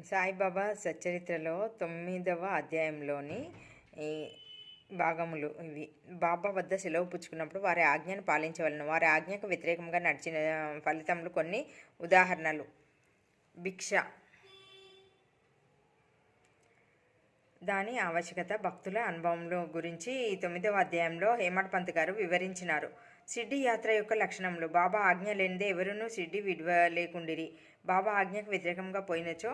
సాయిబాబా సచ్చరిత్రలో 9వ అధ్యాయంలోని ఈ భాగములు ఇవి. బాబా వద్ద సెలవు పుచ్చుకున్నప్పుడు వారి ఆజ్ఞను పాలించవలను. వారి ఆజ్ఞకు వ్యతిరేకంగా నడిచిన ఫలితములు కొన్ని ఉదాహరణలు. భిక్ష, దాని ఆవశ్యకత, భక్తుల అనుభవంలో గురించి 9వ అధ్యాయంలో హేమడ్ పంత్ గారు వివరించినారు. షిర్డీ యాత్ర యొక్క లక్షణములు. బాబా ఆజ్ఞ లేనిదే ఎవరునూ షిర్డీ విడవలేకుండిరి. బాబా ఆజ్ఞకు వ్యతిరేకంగా పోయినచో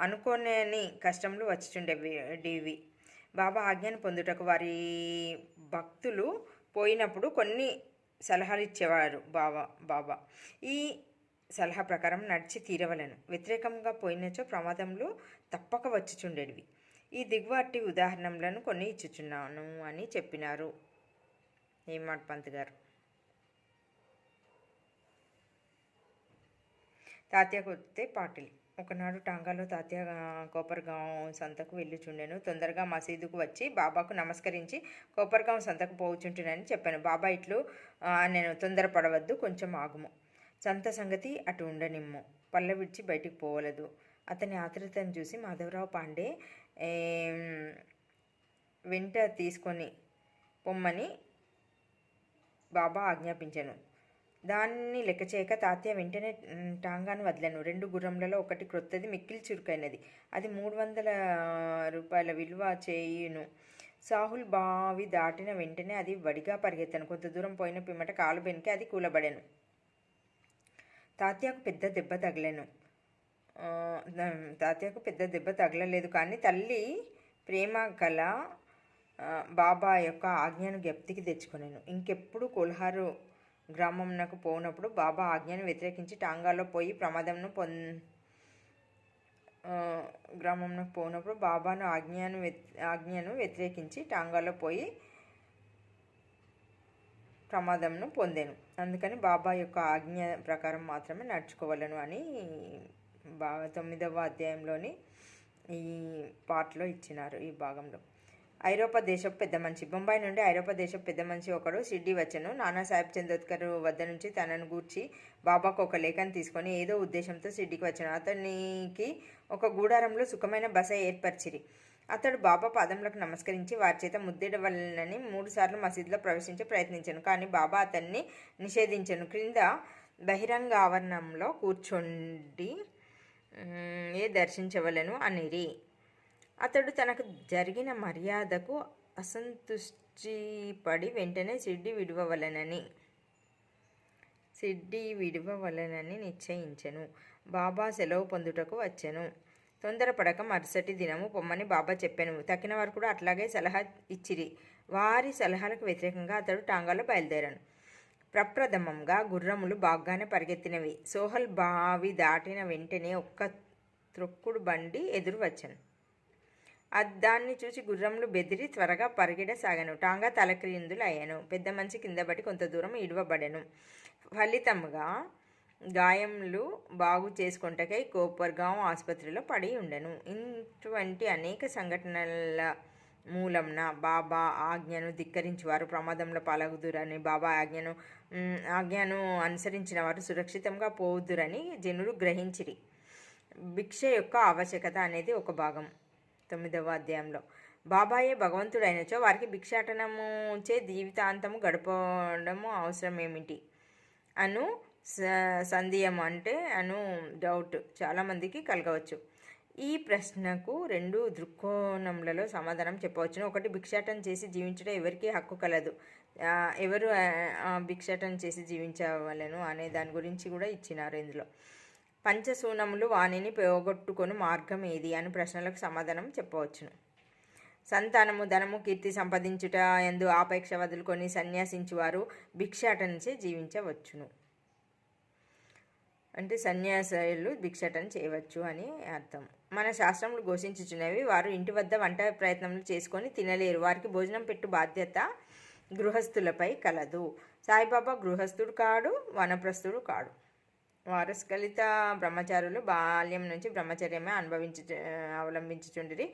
అనుకోని కష్టములు వచ్చుచుండేవి. బాబా ఆజ్ఞను పొందుటకు వారి భక్తులు పోయినప్పుడు కొన్ని సలహాలు ఇచ్చేవారు బాబా. ఈ సలహా ప్రకారం నడిచి తీరవలను. వ్యతిరేకంగా పోయినచో ప్రమాదములు తప్పక వచ్చుచుండేవి. ఈ దిగువాటి ఉదాహరణలను కొన్ని ఇచ్చుచున్నాను అని చెప్పినారు హేమడ్ పంత్ గారు. తాత్య కొత్తే పాటిల్. ఒకనాడు టాంగాలో తాత్య కోపర్గాం సంతకు వెళ్ళుచుండెను. తొందరగా మసీదుకు వచ్చి బాబాకు నమస్కరించి కోపర్గాం సంతకు పోవుచుంటునని చెప్పాను. బాబా ఇట్లు నేను తొందరపడవద్దు, కొంచెం ఆగుము. సంత సంగతి అటు ఉండనిమ్ము, పళ్ళ విడిచి బయటికి పోవలదు. అతని ఆతృతను చూసి మాధవరావు పాండే వెంట తీసుకొని పొమ్మని బాబా ఆజ్ఞాపించాను. దాన్ని లెక్క చేయక తాత్య వెంటనే టాంగాను వదిలాను. 2 గుర్రములలో ఒకటి క్రొత్తది, మిక్కిలి చురుకైనది. అది 300 రూపాయల విలువ చేయును. సాహుల్ బావి దాటిన వెంటనే అది వడిగా పరిగెత్తాను. కొంత దూరం పోయిన పిమ్మట కాలు బెనికి అది కూలబడాను. తాత్యకు పెద్ద దెబ్బ తగలలేదు. కానీ తల్లి ప్రేమ గల బాబా యొక్క ఆజ్ఞను జ్ఞప్తికి తెచ్చుకున్నాను. ఇంకెప్పుడు కొల్హారు గ్రామంకు పోనప్పుడు బాబా ఆజ్ఞను వ్యతిరేకించి టాంగాలో పోయి గ్రామంకు పోనప్పుడు బాబాను ఆజ్ఞను వ్యతిరేకించి టాంగాలో పోయి ప్రమాదంను పొందాను. అందుకని బాబా యొక్క ఆజ్ఞ ప్రకారం మాత్రమే నడుచుకోవాలను అని 9వ అధ్యాయంలోని ఈ పార్ట్లో ఇచ్చినారు. ఈ భాగంలో ఐరోపా దేశపు పెద్ద మనిషి. బొంబాయి నుండి ఐరోపా దేశపు పెద్ద మనిషి ఒకడు షిర్డీ వచ్చెను. నానాసాహెబ్ చందోద్కర్ వద్ద నుంచి తనను గూర్చి బాబాకు ఒక లేఖను తీసుకొని ఏదో ఉద్దేశంతో షిర్డీకి వచ్చాను. అతనికి ఒక గూడారంలో సుఖమైన బస ఏర్పరిచిరి. అతడు బాబా పాదములకు నమస్కరించి వారి చేత ముద్దెడవలనని 3 సార్లు మసీదులో ప్రవేశించి ప్రయత్నించాను. కానీ బాబా అతన్ని నిషేధించను. క్రింద బహిరంగ ఆవరణంలో కూర్చొండి దర్శించవలను అనిరి. అతడు తనకు జరిగిన మర్యాదకు అసంతుష్టిపడి వెంటనే షిర్డీ విడవవలనని నిశ్చయించెను. బాబా సెలవు పొందుటకు వచ్చెను. తొందరపడక మరుసటి దినము పొమ్మని బాబా చెప్పాను. తక్కిన వారు కూడా అట్లాగే సలహా ఇచ్చిరి. వారి సలహాలకు వ్యతిరేకంగా అతడు టాంగాలో బయలుదేరాను. ప్రప్రథమంగా గుర్రములు బాగానే పరిగెత్తినవి. సోహల్ బావి దాటిన వెంటనే ఒక్క త్రొక్కుడు బండి ఎదురు వచ్చాను. దాన్ని చూసి గుర్రములు బెదిరి త్వరగా పరిగెడసాగాను. టాంగా తలక్రిందులు అయ్యాను. పెద్ద మనిషి కిందబడి కొంత దూరం ఇడవబడెను. ఫలితంగా గాయములు బాగు చేసుకొంటకై కోపర్గాం ఆసుపత్రిలో పడి ఉండెను. ఇటువంటి అనేక సంఘటనల మూలంన బాబా ఆజ్ఞను ధిక్కరించేవారు ప్రమాదంలో పాలగుదురని, బాబా ఆజ్ఞను అనుసరించిన వారు సురక్షితంగా పోవుదురని జనులు గ్రహించిరి. భిక్ష యొక్క ఆవశ్యకత అనేది ఒక భాగం. 9వ అధ్యాయంలో బాబాయే భగవంతుడైనచో వారికి భిక్షాటనముచే జీవితాంతము గడపడము అవసరమేమిటి అను సందేహం డౌట్ చాలామందికి కలగవచ్చు. ఈ ప్రశ్నకు 2 దృక్కోణములలో సమాధానం చెప్పవచ్చును. ఒకటి, భిక్షాటన చేసి జీవించడం ఎవరికి హక్కు కలదు, ఎవరు భిక్షాటన చేసి జీవించవలను అనే దాని గురించి కూడా ఇచ్చినారు. ఇందులో పంచశూనములు వాణిని పోగొట్టుకొని మార్గం ఏది అని ప్రశ్నలకు సమాధానం చెప్పవచ్చును. సంతానము, ధనము, కీర్తి సంపాదించుట ఎందు ఆపేక్ష వదులుకొని సన్యాసించువారు భిక్షాటనచే జీవించవచ్చును. అంటే సన్యాసులు భిక్షాటన చేయవచ్చు అని అర్థం. మన శాస్త్రములు ఘోషించుచున్నవి, వారు ఇంటి వద్ద వంట ప్రయత్నములు చేసుకొని తినలేరు. వారికి భోజనం పెట్టు బాధ్యత గృహస్థులపై కలదు. సాయిబాబా గృహస్థుడు కాడు, వనప్రస్థుడు కాడు. వారస్కలిత బ్రహ్మచారులు బాల్యం నుంచి బ్రహ్మచర్యమే అవలంబించుచుండిరి.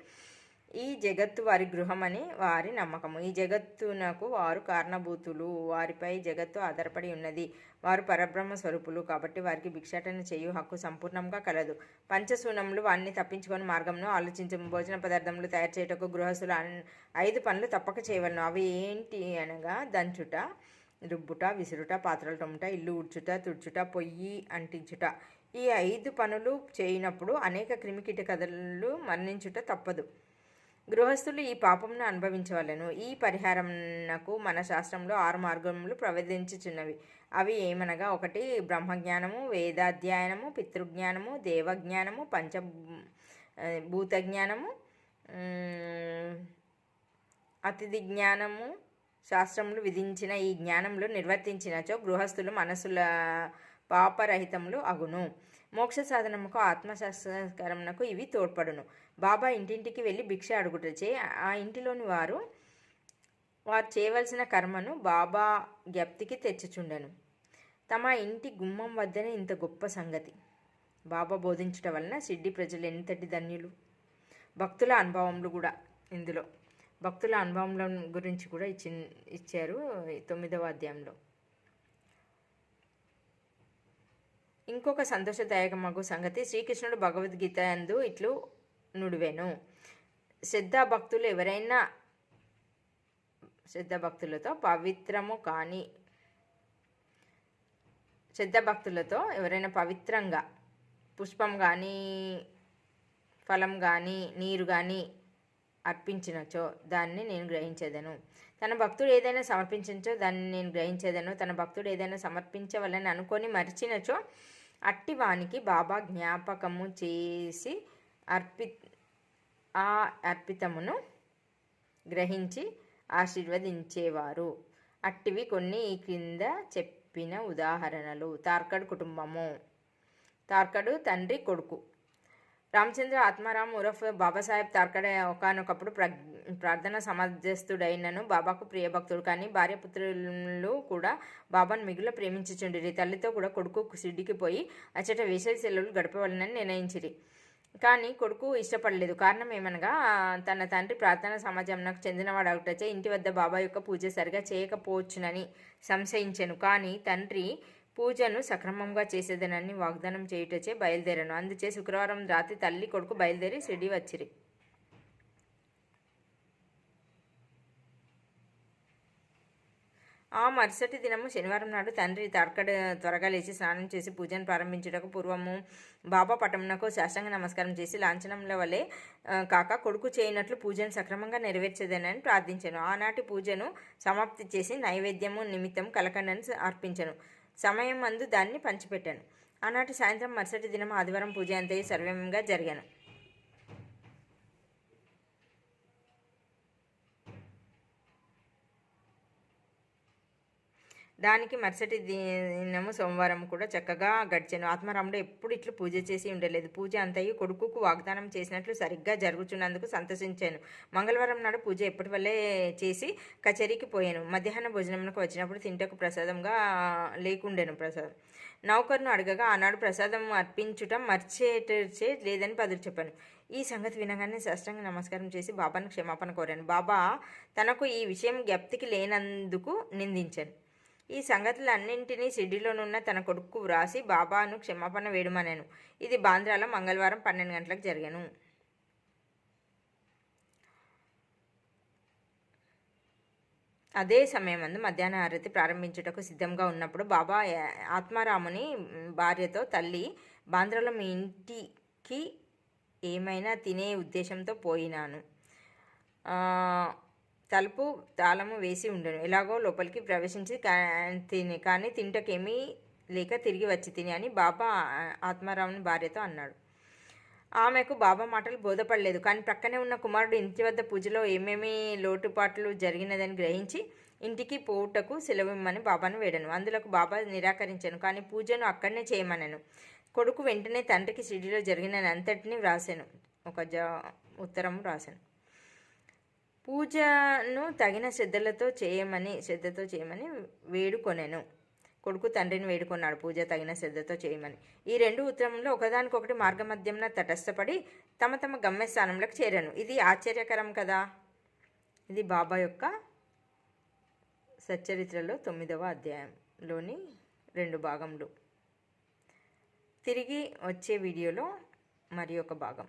ఈ జగత్తు వారి గృహమని వారి నమ్మకము. ఈ జగత్తునకు వారు కారణభూతులు. వారిపై జగత్తు ఆధారపడి ఉన్నది. వారు పరబ్రహ్మ స్వరూపులు కాబట్టి వారికి భిక్షాటన చేయు హక్కు సంపూర్ణంగా కలదు. పంచశూనములు వారిని తప్పించుకొని మార్గంను ఆలోచించము. భోజన పదార్థములు తయారు చేయుటకు గృహస్థులు 5 పనులు తప్పక చేయవలను. అవి ఏంటి అనగా దంచుట, రుబ్బుట, విసురుట, పాత్రలు తోముట, ఇల్లు ఊడ్చుట, తుడుచుట, పొయ్యి అంటించుట. ఈ 5 పనులు చేయనప్పుడు అనేక క్రిమికీటకలు మరణించుట తప్పదు. గృహస్థులు ఈ పాపమును అనుభవించవలెను. ఈ పరిహారమునకు మన శాస్త్రంలో 6 మార్గములు ప్రవేశించుచున్నవి. అవి ఏమనగా 1 బ్రహ్మజ్ఞానము, వేదాధ్యయనము, పితృజ్ఞానము, దేవజ్ఞానము, భూతజ్ఞానము, అతిథి జ్ఞానము. శాస్త్రములు విధించిన ఈ జ్ఞానములు నిర్వర్తించినచో గృహస్థులు మనసుల పాపరహితములు అగును. మోక్ష సాధనముకు ఆత్మశాస్త్రకరమునకు ఇవి తోడ్పడును. బాబా ఇంటింటికి వెళ్ళి భిక్ష అడుగుటచే ఆ ఇంటిలోని వారు చేయవలసిన కర్మను బాబా జ్ఞప్తికి తెచ్చుచుండెను. తమ ఇంటి గుమ్మం వద్దనే ఇంత గొప్ప సంగతి బాబా బోధించటం వలన షిర్డీ ప్రజలు ఎంతటి ధన్యులు. భక్తుల అనుభవములు కూడా ఇందులో భక్తుల అనుభవముల గురించి కూడా ఇచ్చారు 9వ అధ్యాయంలో. ఇంకొక సంతోషదాయకమగు సంగతి శ్రీకృష్ణుడు భగవద్గీత యందు ఇట్లు నుడివెను. శ్రద్ధాభక్తులతో ఎవరైనా పవిత్రంగా పుష్పం కానీ, ఫలం కానీ, నీరు కానీ అర్పించినచో దాన్ని నేను గ్రహించేదను. తన భక్తుడు ఏదైనా సమర్పించనచో దాన్ని నేను గ్రహించేదను. తన భక్తుడు ఏదైనా సమర్పించవలని అనుకొని మరిచినచో అట్టి వానికి బాబా జ్ఞాపకము చేసి అర్పితమును గ్రహించి ఆశీర్వదించేవారు. అట్టివి కొన్ని ఈ క్రింద చెప్పిన ఉదాహరణలు. తార్కడ్ కుటుంబము. తార్కడు తండ్రి కొడుకు. రామచంద్ర ఆత్మారాం ఉరఫ్ బాబాసాహెబ్ తార్కడ్ ఒకనొకప్పుడు ప్రార్థన సమాజస్థుడైనను బాబాకు ప్రియభక్తుడు. కానీ భార్యపుత్రులు కూడా బాబాను మిగుల ప్రేమించుచుండిరి. తల్లితో కూడా కొడుకు షిర్డీకి పోయి అచ్చట వేసవి సెలవులు గడపవలనని నిర్ణయించిరి. కానీ కొడుకు ఇష్టపడలేదు. కారణం ఏమనగా తన తండ్రి ప్రార్థనా సమాజంకు చెందినవాడు అవుటచే ఇంటి వద్ద బాబా యొక్క పూజ సరిగా చేయకపోవచ్చునని సంశయించెను. కానీ తండ్రి పూజను సక్రమంగా చేసేదనని వాగ్దానం చేయుటచే బయలుదేరాను. అందుచే శుక్రవారం రాత్రి తల్లి కొడుకు బయలుదేరి షిర్డీ వచ్చిరి. ఆ మరుసటి దినము శనివారం నాడు తండ్రి తార్కడ్ త్వరగా లేచి స్నానం చేసి పూజను ప్రారంభించుటకు పూర్వము బాబా పటమునకు సాష్టాంగ నమస్కారం చేసి లాంఛనముల వలె కాక కొడుకు చేయనట్లు పూజను సక్రమంగా నెరవేర్చేదనని ప్రార్థించాను. ఆనాటి పూజను సమాప్తి చేసి నైవేద్యము నిమిత్తం కలకండను అర్పించాను. సమయం మందు దాన్ని పంచిపెట్టాను. ఆనాటి సాయంత్రం మరుసటి దినం ఆదివారం పూజ అంతయు సర్వంగా జరిగాను. దానికి మరుసటి దినము సోమవారం కూడా చక్కగా గడిచాను. ఆత్మారాముడు ఎప్పుడు ఇట్లు పూజ చేసి ఉండలేదు. పూజ అంతయు కొడుకుకు వాగ్దానం చేసినట్లు సరిగ్గా జరుగుతున్నందుకు సంతోషించాను. మంగళవారం నాడు పూజ ఎప్పటి వల్లే చేసి కచేరీకి పోయాను. మధ్యాహ్న భోజనంకు వచ్చినప్పుడు తింటకు ప్రసాదంగా లేకుండెను. ప్రసాదం నౌకర్ను అడగగా ఆనాడు ప్రసాదం అర్పించుట మర్చేటచే లేదని బదులు చెప్పాను. ఈ సంగతి వినగానే సాష్టాంగ నమస్కారం చేసి బాబాను క్షమాపణ కోరాను. బాబా తనకు ఈ విషయం జ్ఞప్తికి లేనందుకు నిందించాను. ఈ సంగతులన్నింటినీ షిర్డీలోనున్న తన కొడుకు వ్రాసి బాబాను క్షమాపణ వేడుమనాను. ఇది బాంద్రాలో మంగళవారం 12 గంటలకు జరిగాను. అదే సమయమందు మధ్యాహ్న హారతి ప్రారంభించుటకు సిద్ధంగా ఉన్నప్పుడు బాబా ఆత్మారాముని భార్యతో తల్లి బాంద్రాలో మీ ఇంటికి ఏమైనా తినే ఉద్దేశంతో పోయినాను. తలుపు తాళము వేసి ఉండను. ఎలాగో లోపలికి ప్రవేశించి కానీ తింటకేమీ లేక తిరిగి వచ్చి తిని అని బాబా ఆత్మారాముని భార్యతో అన్నాడు. ఆమెకు బాబా మాటలు బోధపడలేదు. కానీ ప్రక్కనే ఉన్న కుమారుడు ఇంటి వద్ద పూజలో ఏమేమి లోటుపాట్లు జరిగినదని గ్రహించి ఇంటికి పోవుటకు సెలవిమ్మని బాబాను వేడాను. అందులోకి బాబా నిరాకరించాను. కానీ పూజను అక్కడనే చేయమన్నాను. కొడుకు వెంటనే తండ్రికి షిర్డీలో జరిగిన అంతటిని వ్రాసాను. ఒక ఉత్తరం రాశాను. పూజను తగిన శ్రద్ధతో చేయమని వేడుకొనెను. కొడుకు తండ్రిని వేడుకున్నాడు పూజ తగిన శ్రద్ధతో చేయమని. ఈ 2 ఉత్తరములు ఒకదానికొకటి మార్గమధ్యంన తటస్థపడి తమ తమ గమ్యస్థానంలోకి చేరాను. ఇది ఆశ్చర్యకరం కదా. ఇది బాబా యొక్క సచ్చరిత్రలో 9వ అధ్యాయంలోని 2 భాగములు. తిరిగి వచ్చే వీడియోలో మరి ఒక భాగం.